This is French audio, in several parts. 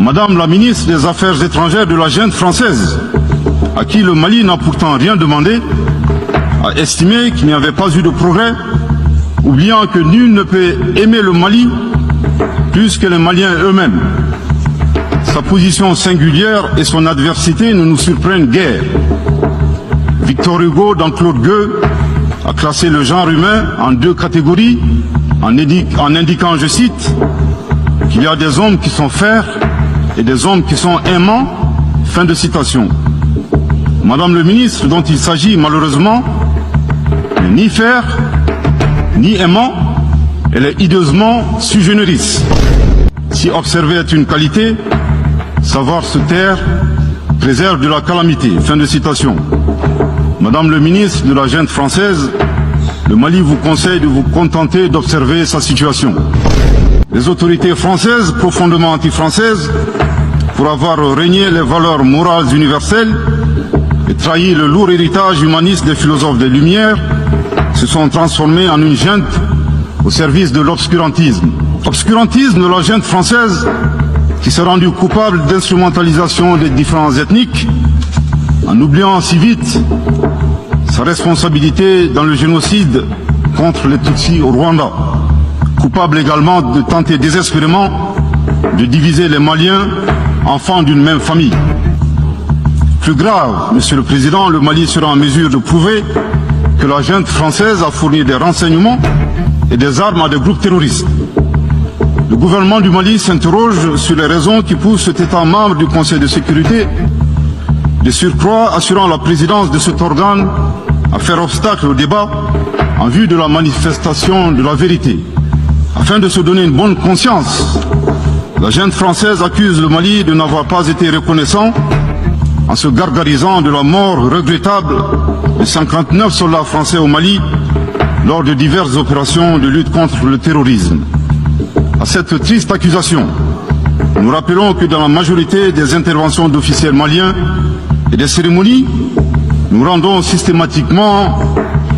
Madame la ministre des Affaires étrangères de la junte française, à qui le Mali n'a pourtant rien demandé, a estimé qu'il n'y avait pas eu de progrès, oubliant que nul ne peut aimer le Mali plus que les Maliens eux-mêmes. Sa position singulière et son adversité ne nous surprennent guère. Victor Hugo, dans Claude Gueux, a classé le genre humain en deux catégories, en indiquant, je cite, qu'il y a des hommes qui sont fers et des hommes qui sont aimants. Fin de citation. Madame le ministre, dont il s'agit malheureusement, n'est ni fer, ni aimant, elle est hideusement sui generis. Si observer est une qualité, savoir se taire préserve de la calamité. Fin de citation. Madame le ministre de la junte française, le Mali vous conseille de vous contenter d'observer sa situation. Les autorités françaises, profondément anti-françaises, pour avoir régné les valeurs morales universelles et trahi le lourd héritage humaniste des philosophes des Lumières, se sont transformées en une junte au service de l'obscurantisme. Obscurantisme de la junte française qui s'est rendue coupable d'instrumentalisation des différences ethniques en oubliant si vite sa responsabilité dans le génocide contre les Tutsis au Rwanda. Coupable également de tenter désespérément de diviser les Maliens, enfants d'une même famille. Plus grave, Monsieur le Président, le Mali sera en mesure de prouver que la junte française a fourni des renseignements et des armes à des groupes terroristes. Le gouvernement du Mali s'interroge sur les raisons qui poussent cet État membre du Conseil de sécurité, de surcroît assurant la présidence de cet organe, à faire obstacle au débat en vue de la manifestation de la vérité. Afin de se donner une bonne conscience, la junte française accuse le Mali de n'avoir pas été reconnaissant en se gargarisant de la mort regrettable de 59 soldats français au Mali lors de diverses opérations de lutte contre le terrorisme. À cette triste accusation, nous rappelons que dans la majorité des interventions d'officiels maliens et des cérémonies, nous rendons systématiquement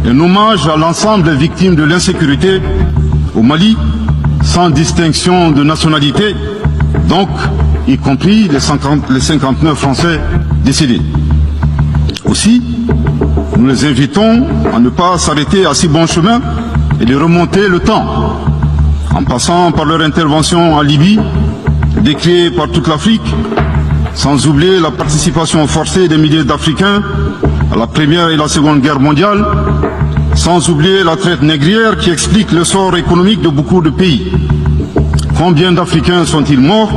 un hommage à l'ensemble des victimes de l'insécurité au Mali, sans distinction de nationalité, donc y compris les 59 Français décédés. Aussi, nous les invitons à ne pas s'arrêter à si bon chemin et de remonter le temps, en passant par leur intervention en Libye, décriée par toute l'Afrique, sans oublier la participation forcée des milliers d'Africains à la Première et la Seconde Guerre mondiale, sans oublier la traite négrière qui explique le sort économique de beaucoup de pays. Combien d'Africains sont-ils morts